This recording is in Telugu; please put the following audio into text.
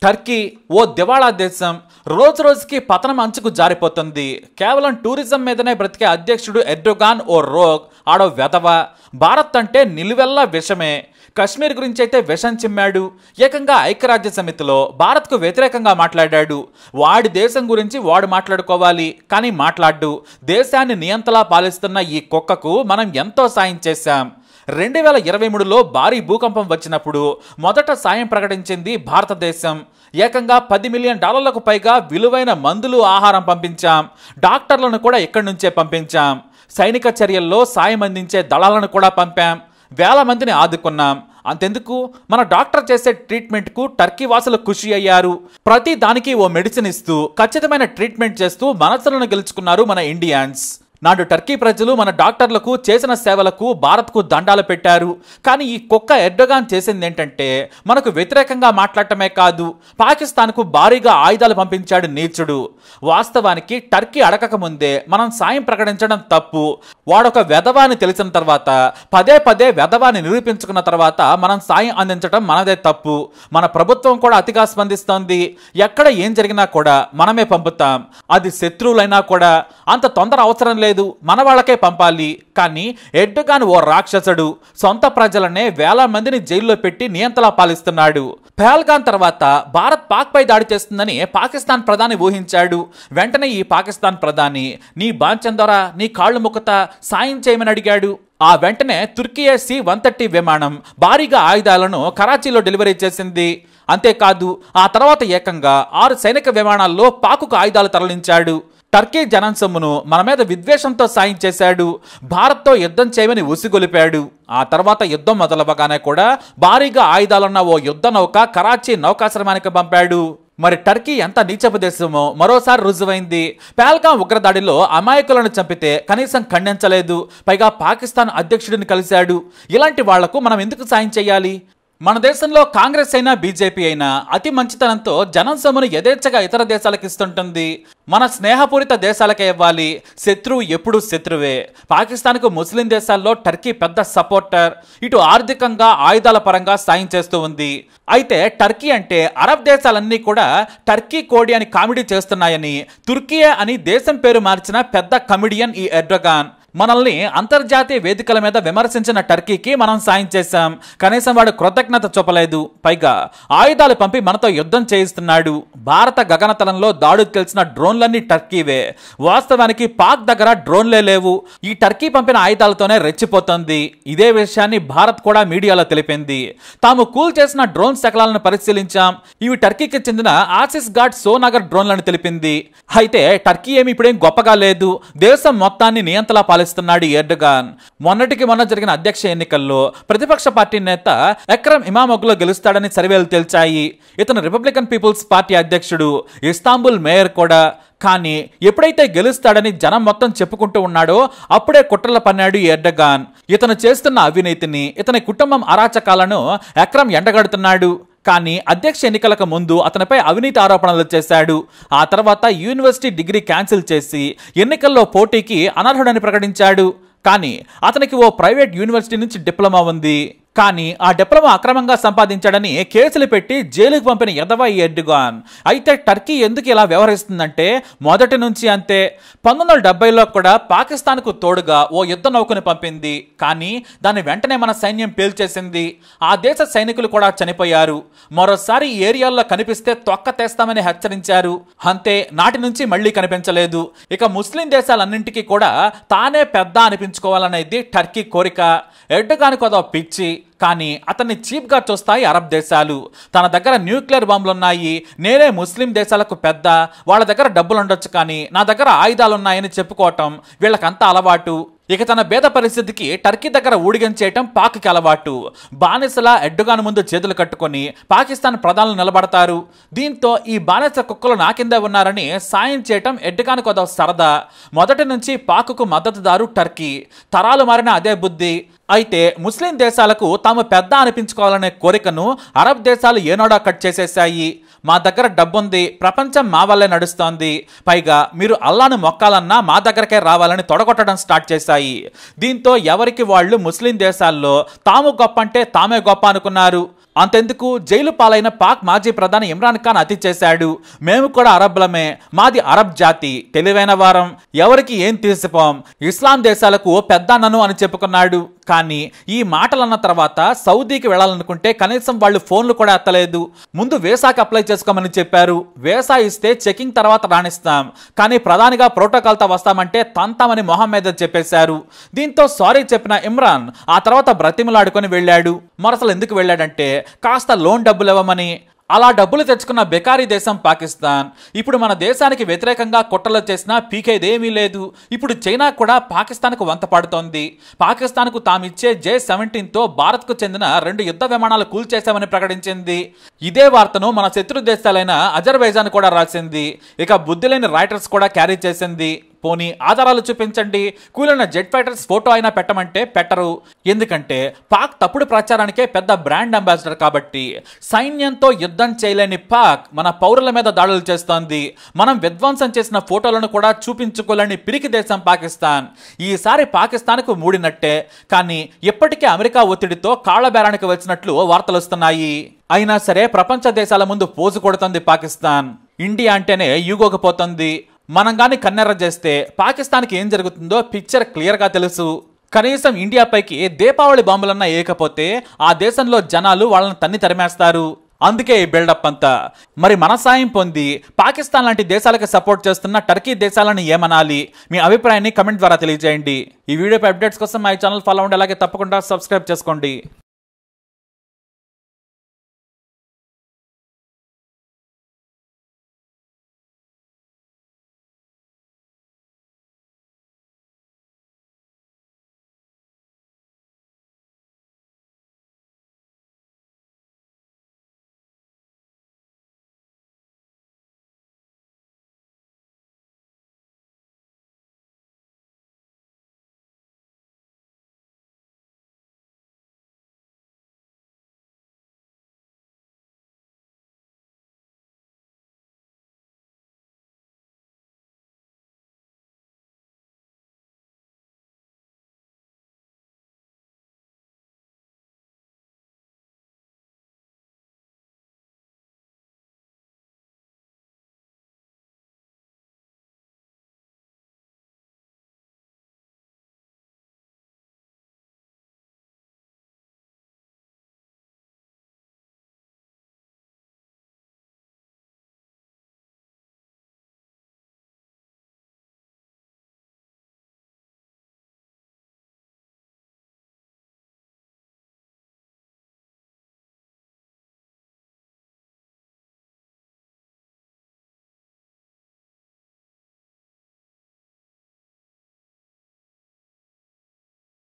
టర్కీ ఓ దివాళా దేశం, రోజు రోజుకి పతనం అంచుకు జారిపోతుంది. కేవలం టూరిజం మీదనే బ్రతికే అధ్యక్షుడు ఎర్డోగాన్ ఓ రోగ్, ఆడో వెధవ. భారత్ అంటే నిలువెల్లా విషమే. కశ్మీర్ గురించి అయితే విషం చిమ్మాడు. ఏకంగా ఐక్యరాజ్య సమితిలో భారత్కు వ్యతిరేకంగా మాట్లాడాడు. వాడి దేశం గురించి వాడు మాట్లాడుకోవాలి, కానీ మాట్లాడ్డు. దేశాన్ని నియంతలా పాలిస్తున్న ఈ కుక్కకు మనం ఎంతో సాయం చేశాం. 2023లో భారీ భూకంపం వచ్చినప్పుడు మొదట సాయం ప్రకటించింది భారతదేశం. ఏకంగా $10 మిలియన్ పైగా విలువైన మందులు, ఆహారం పంపించాం. డాక్టర్లను కూడా ఇక్కడి నుంచే పంపించాం. సైనిక చర్యల్లో సాయం అందించే దళాలను కూడా పంపాం. వేల మందిని ఆదుకున్నాం. అంతెందుకు, మన డాక్టర్ చేసే ట్రీట్మెంట్కు టర్కీ వాసులు ఖుషి అయ్యారు. ప్రతి దానికి ఓ మెడిసిన్ ఇస్తూ ఖచ్చితమైన ట్రీట్మెంట్ చేస్తూ మనసులను గెలుచుకున్నారు మన ఇండియన్స్. నాడు టర్కీ ప్రజలు మన డాక్టర్లకు చేసిన సేవలకు భారత్కు దండాలు పెట్టారు. కానీ ఈ కుక్క ఎర్డోగాన్ చేసింది ఏంటంటే మనకు వ్యతిరేకంగా మాట్లాడటమే కాదు, పాకిస్తాన్కు భారీగా ఆయుధాలు పంపించాడు నీచుడు. వాస్తవానికి టర్కీ అడగక ముందే మనం సాయం ప్రకటించడం తప్పు. వాడొక వెధవ అని తెలిసిన తర్వాత, పదే పదే వెధవాని నిరూపించుకున్న తర్వాత మనం సాయం అందించడం మనదే తప్పు. మన ప్రభుత్వం కూడా అతిగా స్పందిస్తోంది. ఎక్కడ ఏం జరిగినా కూడా మనమే పంపుతాం. అది శత్రువులైనా కూడా అంత తొందర అవసరం లేదు, మన వాళ్ళకే పంపాలి. కానీ ఎర్డోగాన్ ఓ రాక్షసుడు. సొంత ప్రజలనే వేల మందిని జైల్లో పెట్టి నియంతలా పాలిస్తున్నాడు. పహల్గాన్ తర్వాత భారత్ పాక్ పై దాడి చేస్తుందని పాకిస్తాన్ ప్రధాని ఊహించాడు. వెంటనే ఈ పాకిస్తాన్ ప్రధాని నీ బాంచందొర, నీ కాళ్ళు ముక్కత సాయం చేయమని అడిగాడు. ఆ వెంటనే తుర్కీ C-130 విమానం భారీగా ఆయుధాలను కరాచీలో డెలివరీ చేసింది. అంతేకాదు ఆ తర్వాత ఏకంగా 6 సైనిక విమానాల్లో పాకుకు ఆయుధాలు తరలించాడు. టర్కీ జనం సొమ్మును మన మీద విద్వేషంతో సాయం చేశాడు. భారత్తో యుద్ధం చేయమని ఉసిగొలిపాడు. ఆ తర్వాత యుద్ధం మొదలవగానే కూడా భారీగా ఆయుధాలున్న ఓ యుద్ధ నౌక కరాచీ నౌకాశ్రమానికి పంపాడు. మరి టర్కీ ఎంత నీచపు దేశమో మరోసారి రుజువైంది. పహల్గాం ఉగ్రదాడిలో అమాయకులను చంపితే కనీసం ఖండించలేదు. పైగా పాకిస్తాన్ అధ్యక్షుడిని కలిశాడు. ఇలాంటి వాళ్లకు మనం ఎందుకు సాయం చేయాలి? మన దేశంలో కాంగ్రెస్ అయినా బీజేపీ అయినా అతి మంచితనంతో జనం సొమ్మును యథేచ్ఛగా ఇతర దేశాలకు ఇస్తుంటుంది. మన స్నేహపూరిత దేశాలకే ఇవ్వాలి. శత్రువు ఎప్పుడూ శత్రువే. పాకిస్తాన్కు ముస్లిం దేశాల్లో టర్కీ పెద్ద సపోర్టర్. ఇటు ఆర్థికంగా, ఆయుధాల పరంగా సాయం చేస్తూ ఉంది. అయితే టర్కీ అంటే అరబ్ దేశాలన్నీ కూడా టర్కీ కోడి అని కామెడీ చేస్తున్నాయని తుర్కియే అని దేశం పేరు మార్చిన పెద్ద కమెడియన్ ఈ ఎర్డోగాన్. మనల్ని అంతర్జాతీయ వేదికల మీద విమర్శించిన టర్కీకి మనం సాయం చేశాం. కనీసం వాడు కృతజ్ఞత చూపలేదు. పైగా ఆయుధాలు పంపి మనతో యుద్ధం చేయిస్తున్నాడు. భారత గగనతలంలో దాడుకు తెలిసిన డ్రోన్లన్నీ టర్కీవే. వాస్తవానికి పాక్ దగ్గర డ్రోన్లే లేవు. ఈ టర్కీ పంపిన ఆయుధాలతోనే రెచ్చిపోతుంది. ఇదే విషయాన్ని భారత్ కూడా మీడియాలో తెలిపింది. తాము కూల్ చేసిన డ్రోన్ శకలాలను పరిశీలించాం. ఇవి టర్కీకి చెందిన ఆసిస్ గాడ్ సోనగర్ డ్రోన్లను తెలిపింది. అయితే టర్కీ ఏమి ఇప్పుడేం గొప్పగా లేదు. దేశం మొత్తాన్ని నియంతలా పాలిస్తున్నాడు ఎర్డోగాన్. మొన్నటికి మొన్న జరిగిన అధ్యక్ష ఎన్నికల్లో ప్రతిపక్ష పార్టీ నేత ఎక్రమ్ ఇమామోగ్లో గెలుస్తాడని సర్వేలు తేల్చాయి. ఇతను రిపబ్లికన్ పీపుల్స్ పార్టీ అధ్యక్షుడు, ఇస్తాంబుల్ మేయర్ కూడా. కానీ ఎప్పుడైతే గెలుస్తాడని జనం మొత్తం చెప్పుకుంటూ ఉన్నాడో అప్పుడే కుట్రల పన్నాడు ఎర్డోగాన్. ఇతను చేస్తున్న అవినీతిని, ఇతని కుటుంబం అరాచకాలను ఎక్రమ్ ఎండగడుతున్నాడు. కానీ అధ్యక్ష ఎన్నికలకు ముందు అతనిపై అవినీతి ఆరోపణలు చేశాడు. ఆ తర్వాత యూనివర్సిటీ డిగ్రీ క్యాన్సిల్ చేసి ఎన్నికల్లో పోటీకి అనర్హుడని ప్రకటించాడు. కానీ అతనికి ఓ ప్రైవేట్ యూనివర్సిటీ నుంచి డిప్లొమా ఉంది. కానీ ఆ డిప్లొమా అక్రమంగా సంపాదించాడని కేసులు పెట్టి జైలుకు పంపిన ఎదవ ఎర్డోగాన్. అయితే టర్కీ ఎందుకు ఇలా వ్యవహరిస్తుందంటే మొదటి నుంచి అంతే. 1970లో కూడా పాకిస్తాన్కు తోడుగా ఓ యుద్ధ నౌకను పంపింది. కానీ దాన్ని వెంటనే మన సైన్యం పేల్చేసింది. ఆ దేశ సైనికులు కూడా చనిపోయారు. మరోసారి ఈ ఏరియాల్లో కనిపిస్తే తొక్క తెస్తామని హెచ్చరించారు. అంతే, నాటి నుంచి మళ్లీ కనిపించలేదు. ఇక ముస్లిం దేశాలన్నింటికీ కూడా తానే పెద్ద అనిపించుకోవాలనేది టర్కీ కోరిక. ఎర్డోగాన్కు అదో పిచ్చి. కానీ అతన్ని చీప్ గా చూస్తాయి అరబ్ దేశాలు. తన దగ్గర న్యూక్లియర్ బాంబులున్నాయి, నేనే ముస్లిం దేశాలకు పెద్ద, వాళ్ళ దగ్గర డబ్బులు ఉండొచ్చు కానీ నా దగ్గర ఆయుధాలున్నాయని చెప్పుకోవటం వీళ్ళకంతా అలవాటు. ఇక తన భేద పరిస్థితికి టర్కీ దగ్గర ఊడిగం చేయటం పాక్కి అలవాటు. బానిసలా ఎర్డోగాన్ ముందు చేతులు కట్టుకొని పాకిస్తాన్ ప్రధానులు నిలబడతారు. దీంతో ఈ బానిస కుక్కలు నా కిందే ఉన్నారని సాయం చేయటం ఎర్డోగాన్కు అదో సరదా. మొదటి నుంచి పాక్కు మద్దతుదారు టర్కీ. తరాలు మారిన అదే బుద్ధి. అయితే ముస్లిం దేశాలకు తాము పెద్ద అనిపించుకోవాలనే కోరికను అరబ్ దేశాలు ఏనాడో కట్ చేసేశాయి. మా దగ్గర డబ్బుంది, ప్రపంచం మా వల్లే నడుస్తోంది, పైగా మీరు అల్లాను మొక్కాలన్నా మా దగ్గరకే రావాలని తొడగొట్టడం స్టార్ట్ చేశాయి. దీంతో ఎవరికి వాళ్ళు ముస్లిం దేశాల్లో తాము గొప్ప అంటే తామే గొప్ప అనుకున్నారు. అంతెందుకు జైలు పాలైన పాక్ మాజీ ప్రధాని ఇమ్రాన్ ఖాన్ అతి చేశాడు. మేము కూడా అరబ్బులమే, మాది అరబ్ జాతి, తెలివైన వారం, ఎవరికి ఏం తీసిపోం, ఇస్లాం దేశాలకు పెద్దన్నను అని చెప్పుకున్నాడు. కానీ ఈ మాటలన్న తర్వాత సౌదీకి వెళ్ళాలనుకుంటే కనీసం వాళ్ళు ఫోన్లు కూడా ఎత్తలేదు. ముందు వీసాకి అప్లై చేసుకోమని చెప్పారు. వీసా ఇస్తే చెకింగ్ తర్వాత రాణిస్తాం, కానీ ప్రధానిగా ప్రోటోకాల్తో వస్తామంటే తంతామని మొహం మీద చెప్పేశారు. దీంతో సారీ చెప్పిన ఇమ్రాన్ ఆ తర్వాత బ్రతిమలాడుకొని వెళ్ళాడు. మరసలు ఎందుకు వెళ్ళాడంటే కాస్త లోన్ డబ్బులు ఇవ్వమని. అలా డబ్బులు తెచ్చుకున్న బెకారీ దేశం పాకిస్తాన్. ఇప్పుడు మన దేశానికి వ్యతిరేకంగా కుట్రలు చేసినా పీకేదేమీ లేదు. ఇప్పుడు చైనా కూడా పాకిస్తాన్కు వంత పాడుతోంది. పాకిస్తాన్కు తామిచ్చే J-17తో భారత్కు చెందిన 2 యుద్ధ విమానాలు కూల్చేశామని ప్రకటించింది. ఇదే వార్తను మన శత్రు దేశాలైన అజర్బైజాన్ కూడా రాసింది. ఇక బుద్ధి లేని రాయిటర్స్ కూడా క్యారీ చేసింది. పోనీ ఆధారాలు చూపించండి, కూలిన జెట్ ఫైటర్స్ ఫోటో అయినా పెట్టమంటే పెట్టరు. ఎందుకంటే పాక్ తప్పుడు ప్రచారానికే పెద్ద బ్రాండ్ అంబాసిడర్ కాబట్టి. సైన్యంతో యుద్ధం చేయలేని పాక్ మన పౌరుల మీద దాడులు చేస్తోంది. మనం విధ్వంసం చేసిన ఫోటోలను కూడా చూపించుకోలేని పిరికి దేశం పాకిస్తాన్. ఈసారి పాకిస్తాన్కు మూడినట్టే. కానీ ఇప్పటికే అమెరికా ఒత్తిడితో కాళ్లబేరానికి వచ్చినట్లు వార్తలు వస్తున్నాయి. అయినా సరే ప్రపంచ దేశాల ముందు పోజు కొడుతుంది పాకిస్తాన్. ఇండియా అంటేనే యూగోకపోతుంది. మనం గాని కన్నెర్ర చేస్తే పాకిస్తాన్కి ఏం జరుగుతుందో పిక్చర్ క్లియర్గా తెలుసు. కనీసం ఇండియాపైకి దీపావళి బాంబులన్నా వేయకపోతే ఆ దేశంలో జనాలు వాళ్ళని తన్ని తరిమేస్తారు. అందుకే ఈ బిల్డప్ అంతా. మరి మన సాయం పొంది పాకిస్తాన్ లాంటి దేశాలకు సపోర్ట్ చేస్తున్న టర్కీ దేశాలను ఏమనాలి? మీ అభిప్రాయాన్ని కమెంట్ ద్వారా తెలియజేయండి. ఈ వీడియోపై అప్డేట్స్ కోసం మా ఛానల్ ఫాలో అవ్వండి. అలాగే తప్పకుండా సబ్స్క్రైబ్ చేసుకోండి.